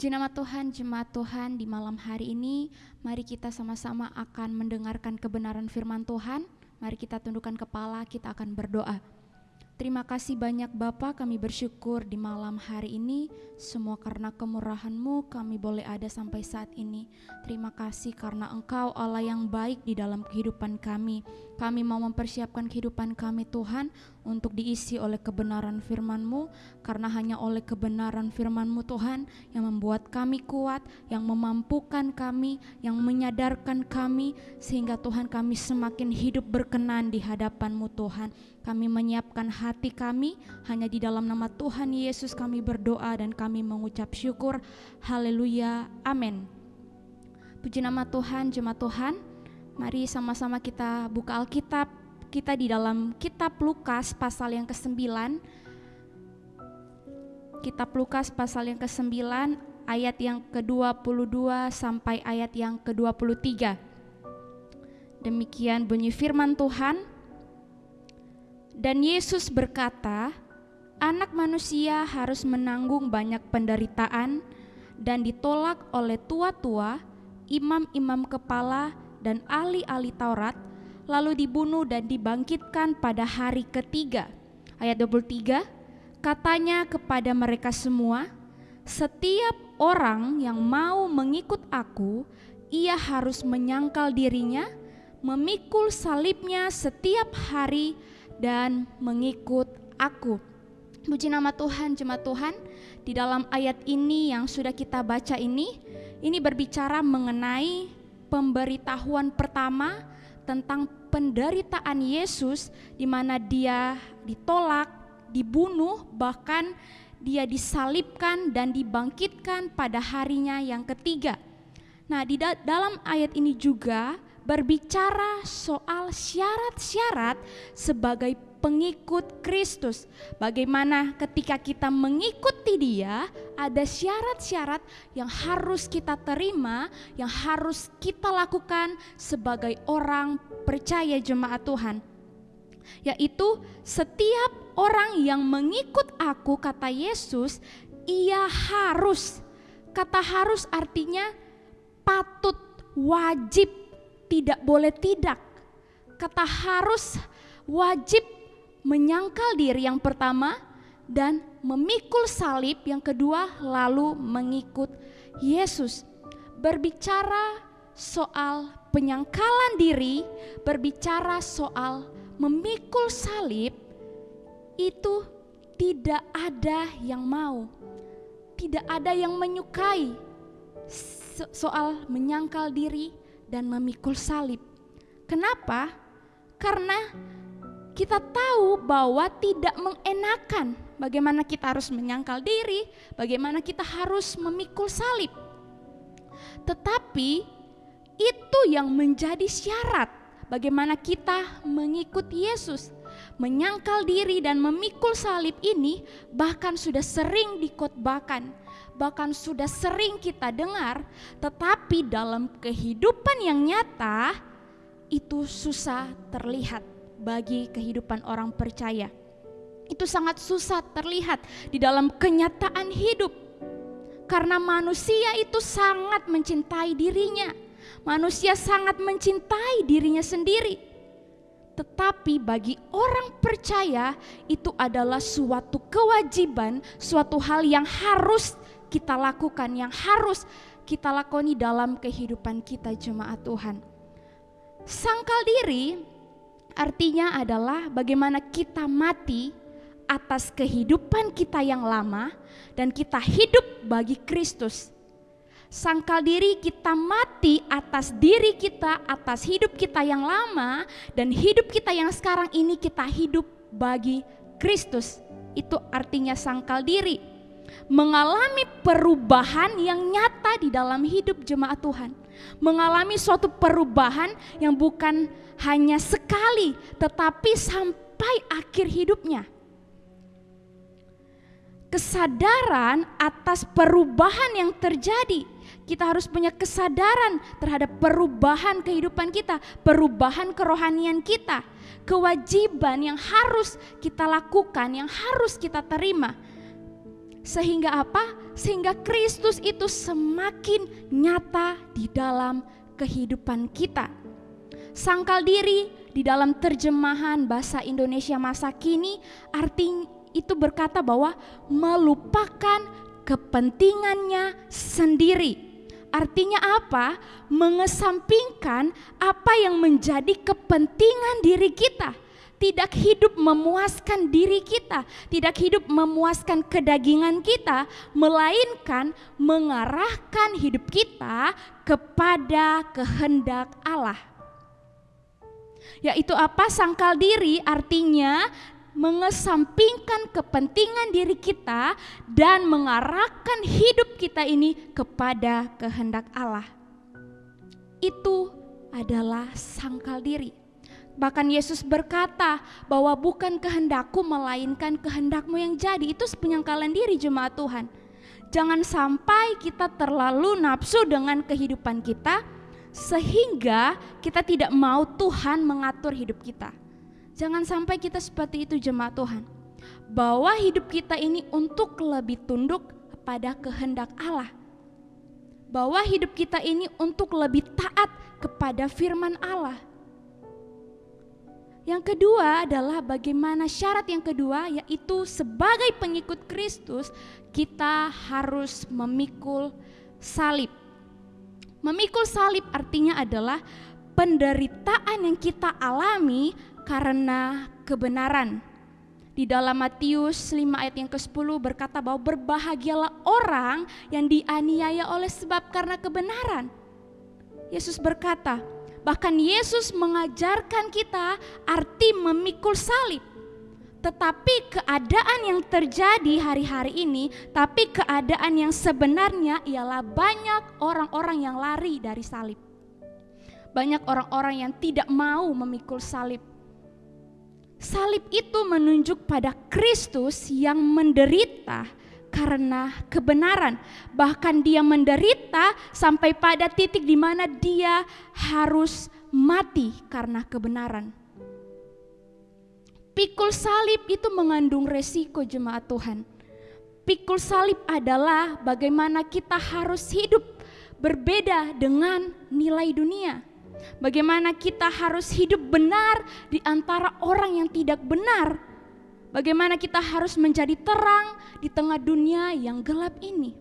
Puji nama Tuhan, jemaat Tuhan, di malam hari ini mari kita sama-sama akan mendengarkan kebenaran firman Tuhan. Mari kita tundukkan kepala, kita akan berdoa. Terima kasih banyak Bapa, kami bersyukur di malam hari ini semua karena kemurahan-Mu kami boleh ada sampai saat ini. Terima kasih karena Engkau Allah yang baik di dalam kehidupan kami. Kami mau mempersiapkan kehidupan kami Tuhan untuk diisi oleh kebenaran firman-Mu, karena hanya oleh kebenaran firman-Mu Tuhan yang membuat kami kuat, yang memampukan kami, yang menyadarkan kami, sehingga Tuhan kami semakin hidup berkenan di hadapan-Mu Tuhan. Kami menyiapkan hati kami, hanya di dalam nama Tuhan Yesus kami berdoa dan kami mengucap syukur. Haleluya, amin. Puji nama Tuhan, jemaat Tuhan. Mari sama-sama kita buka Alkitab kita di dalam kitab Lukas pasal yang ke-9. Kitab Lukas pasal yang ke-9 ayat yang ke-22 sampai ayat yang ke-23. Demikian bunyi firman Tuhan. Dan Yesus berkata, Anak manusia harus menanggung banyak penderitaan dan ditolak oleh tua-tua, imam-imam kepala dan ahli-ahli Taurat, lalu dibunuh dan dibangkitkan pada hari ketiga. Ayat 23, katanya kepada mereka semua, setiap orang yang mau mengikut aku, ia harus menyangkal dirinya, memikul salibnya setiap hari dan mengikut aku. Puji nama Tuhan, jemaat Tuhan. Di dalam ayat ini yang sudah kita baca ini berbicara mengenai pemberitahuan pertama tentang penderitaan Yesus, di mana dia ditolak, dibunuh, bahkan dia disalibkan dan dibangkitkan pada harinya yang ketiga. Nah, di dalam ayat ini juga berbicara soal syarat-syarat sebagai pengikut Kristus. Bagaimana ketika kita mengikuti Dia, ada syarat-syarat yang harus kita terima, yang harus kita lakukan sebagai orang percaya jemaat Tuhan. Yaitu setiap orang yang mengikut aku, kata Yesus, ia harus. Kata harus artinya patut, wajib, tidak boleh tidak. Kata harus, wajib menyangkal diri yang pertama dan memikul salib yang kedua, lalu mengikut Yesus. Berbicara soal penyangkalan diri, berbicara soal memikul salib, itu tidak ada yang mau, tidak ada yang menyukai soal menyangkal diri dan memikul salib. Kenapa? Karena kita tahu bahwa tidak mengenakan bagaimana kita harus menyangkal diri, bagaimana kita harus memikul salib. Tetapi itu yang menjadi syarat bagaimana kita mengikuti Yesus. Menyangkal diri dan memikul salib ini bahkan sudah sering dikhotbahkan, bahkan sudah sering kita dengar, tetapi dalam kehidupan yang nyata itu susah terlihat bagi kehidupan orang percaya. Itu sangat susah terlihat di dalam kenyataan hidup, karena manusia itu sangat mencintai dirinya, manusia sangat mencintai dirinya sendiri. Tetapi bagi orang percaya itu adalah suatu kewajiban, suatu hal yang harus kita lakukan, yang harus kita lakoni dalam kehidupan kita jemaat Tuhan. Sangkal diri artinya adalah bagaimana kita mati atas kehidupan kita yang lama dan kita hidup bagi Kristus. Sangkal diri kita mati atas diri kita, atas hidup kita yang lama, dan hidup kita yang sekarang ini kita hidup bagi Kristus. Itu artinya sangkal diri. Mengalami perubahan yang nyata di dalam hidup jemaat Tuhan. Mengalami suatu perubahan yang bukan hanya sekali, tetapi sampai akhir hidupnya. Kesadaran atas perubahan yang terjadi. Kita harus punya kesadaran terhadap perubahan kehidupan kita, perubahan kerohanian kita, kewajiban yang harus kita lakukan, yang harus kita terima. Sehingga apa? Sehingga Kristus itu semakin nyata di dalam kehidupan kita. Sangkal diri di dalam terjemahan bahasa Indonesia masa kini artinya itu berkata bahwa melupakan kepentingannya sendiri. Artinya apa? Mengesampingkan apa yang menjadi kepentingan diri kita. Tidak hidup memuaskan diri kita, tidak hidup memuaskan kedagingan kita, melainkan mengarahkan hidup kita kepada kehendak Allah. Yaitu apa? Sangkal diri artinya mengesampingkan kepentingan diri kita dan mengarahkan hidup kita ini kepada kehendak Allah. Itu adalah sangkal diri. Bahkan Yesus berkata bahwa bukan kehendakku melainkan kehendakmu yang jadi. Itu penyangkalan diri jemaat Tuhan. Jangan sampai kita terlalu nafsu dengan kehidupan kita sehingga kita tidak mau Tuhan mengatur hidup kita. Jangan sampai kita seperti itu jemaat Tuhan. Bahwa hidup kita ini untuk lebih tunduk kepada kehendak Allah. Bahwa hidup kita ini untuk lebih taat kepada firman Allah. Yang kedua adalah bagaimana syarat yang kedua, yaitu sebagai pengikut Kristus kita harus memikul salib. Memikul salib artinya adalah penderitaan yang kita alami karena kebenaran. Di dalam Matius 5 ayat yang ke-10 berkata bahwa berbahagialah orang yang dianiaya oleh sebab karena kebenaran. Yesus berkata, bahkan Yesus mengajarkan kita arti memikul salib. Tetapi keadaan yang terjadi hari-hari ini, tapi keadaan yang sebenarnya ialah banyak orang-orang yang lari dari salib. Banyak orang-orang yang tidak mau memikul salib. Salib itu menunjuk pada Kristus yang menderita karena kebenaran. Bahkan dia menderita sampai pada titik di mana dia harus mati karena kebenaran. Pikul salib itu mengandung resiko jemaat Tuhan. Pikul salib adalah bagaimana kita harus hidup berbeda dengan nilai dunia. Bagaimana kita harus hidup benar di antara orang yang tidak benar. Bagaimana kita harus menjadi terang di tengah dunia yang gelap ini.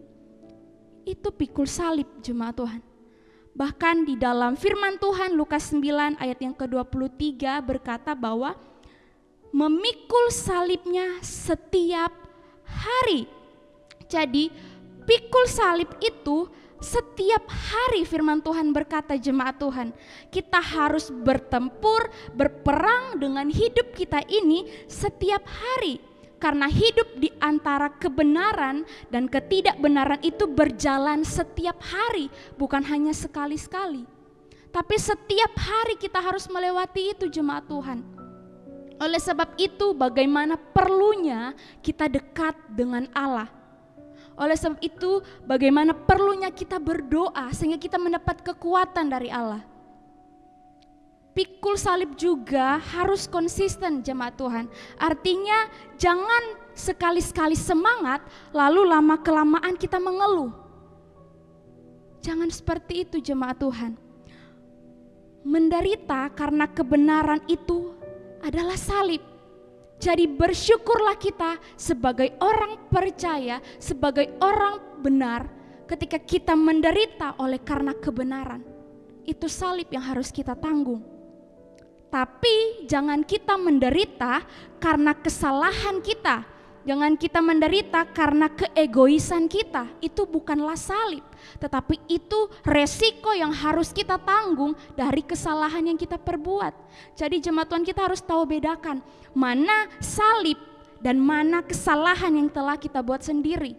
Itu pikul salib jemaat Tuhan. Bahkan di dalam firman Tuhan Lukas 9 ayat yang ke-23 berkata bahwa memikul salibnya setiap hari. Jadi pikul salib itu setiap hari firman Tuhan berkata jemaat Tuhan. Kita harus bertempur, berperang dengan hidup kita ini setiap hari. Karena hidup di antara kebenaran dan ketidakbenaran itu berjalan setiap hari. Bukan hanya sekali-sekali. Tapi setiap hari kita harus melewati itu jemaat Tuhan. Oleh sebab itu bagaimana perlunya kita dekat dengan Allah. Oleh sebab itu bagaimana perlunya kita berdoa sehingga kita mendapat kekuatan dari Allah. Pikul salib juga harus konsisten jemaat Tuhan. Artinya jangan sekali-sekali semangat lalu lama-kelamaan kita mengeluh. Jangan seperti itu jemaat Tuhan. Menderita karena kebenaran itu adalah salib. Jadi bersyukurlah kita sebagai orang percaya, sebagai orang benar ketika kita menderita oleh karena kebenaran. Itu salib yang harus kita tanggung. Tapi jangan kita menderita karena kesalahan kita. Jangan kita menderita karena keegoisan kita. Itu bukanlah salib, tetapi itu resiko yang harus kita tanggung dari kesalahan yang kita perbuat. Jadi jemaat Tuhan kita harus tahu bedakan mana salib dan mana kesalahan yang telah kita buat sendiri.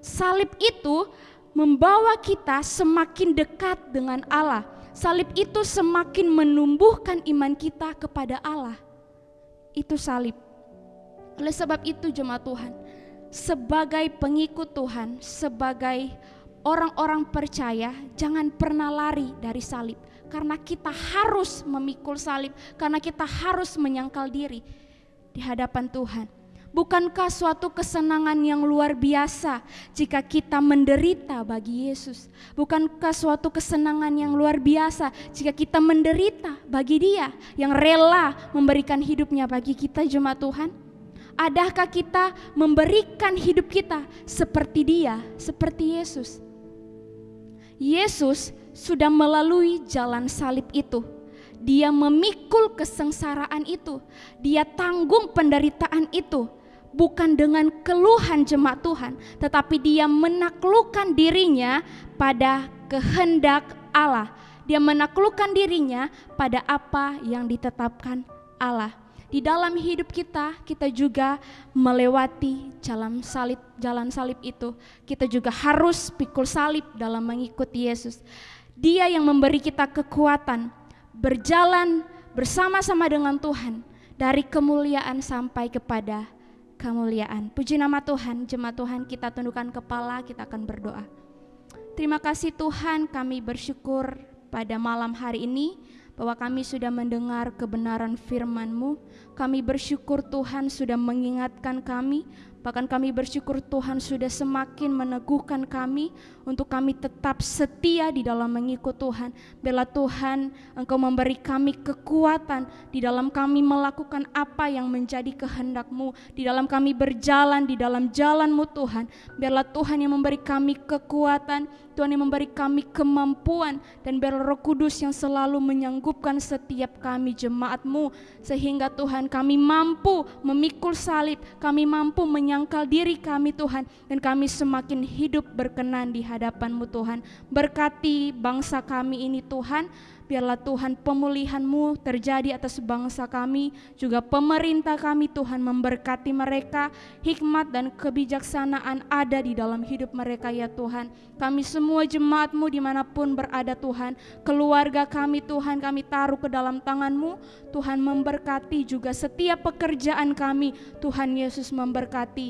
Salib itu membawa kita semakin dekat dengan Allah. Salib itu semakin menumbuhkan iman kita kepada Allah. Itu salib. Oleh sebab itu jemaat Tuhan, sebagai pengikut Tuhan, sebagai orang-orang percaya, jangan pernah lari dari salib. Karena kita harus memikul salib, karena kita harus menyangkal diri di hadapan Tuhan. Bukankah suatu kesenangan yang luar biasa jika kita menderita bagi Yesus? Bukankah suatu kesenangan yang luar biasa jika kita menderita bagi Dia yang rela memberikan hidupnya bagi kita, jemaat Tuhan? Adakah kita memberikan hidup kita seperti Dia, seperti Yesus? Yesus sudah melalui jalan salib itu. Dia memikul kesengsaraan itu. Dia tanggung penderitaan itu. Bukan dengan keluhan jemaat Tuhan, tetapi Dia menaklukkan dirinya pada kehendak Allah. Dia menaklukkan dirinya pada apa yang ditetapkan Allah. Di dalam hidup kita, kita juga melewati jalan salib itu. Kita juga harus pikul salib dalam mengikuti Yesus. Dia yang memberi kita kekuatan berjalan bersama-sama dengan Tuhan dari kemuliaan sampai kepada kemuliaan. Puji nama Tuhan, jemaat Tuhan, kita tundukkan kepala, kita akan berdoa. Terima kasih Tuhan, kami bersyukur pada malam hari ini bahwa kami sudah mendengar kebenaran firman-Mu. Kami bersyukur Tuhan sudah mengingatkan kami, bahkan kami bersyukur Tuhan sudah semakin meneguhkan kami untuk kami tetap setia di dalam mengikut Tuhan. Biarlah Tuhan Engkau memberi kami kekuatan di dalam kami melakukan apa yang menjadi kehendak-Mu, di dalam kami berjalan di dalam jalan-Mu Tuhan. Biarlah Tuhan yang memberi kami kekuatan, Tuhan yang memberi kami kemampuan, dan biarlah Roh Kudus yang selalu menyanggupkan setiap kami jemaat-Mu, sehingga Tuhan kami mampu memikul salib, kami mampu menyangkal diri kami Tuhan, dan kami semakin hidup berkenan di hadapan-Mu Tuhan. Berkati bangsa kami ini Tuhan. Biarlah Tuhan pemulihan-Mu terjadi atas bangsa kami, juga pemerintah kami Tuhan, memberkati mereka, hikmat dan kebijaksanaan ada di dalam hidup mereka ya Tuhan. Kami semua jemaat-Mu dimanapun berada Tuhan, keluarga kami Tuhan kami taruh ke dalam tangan-Mu. Tuhan memberkati juga setiap pekerjaan kami, Tuhan Yesus memberkati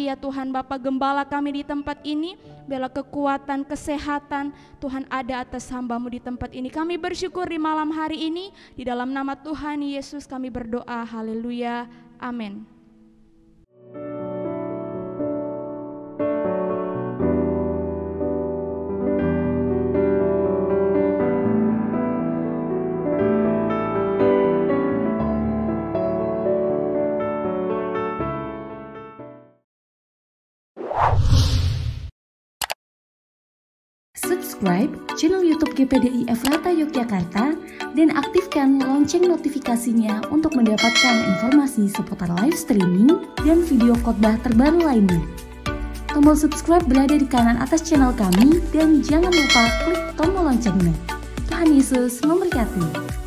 ya Tuhan Bapa Gembala kami di tempat ini. Biarlah kekuatan, kesehatan Tuhan ada atas hamba-Mu di tempat ini. Kami bersyukur di malam hari ini, di dalam nama Tuhan Yesus kami berdoa, haleluya, amin. Subscribe channel YouTube GPDI Efrata Yogyakarta dan aktifkan lonceng notifikasinya untuk mendapatkan informasi seputar live streaming dan video khotbah terbaru lainnya. Tombol subscribe berada di kanan atas channel kami dan jangan lupa klik tombol loncengnya. Tuhan Yesus memberkati.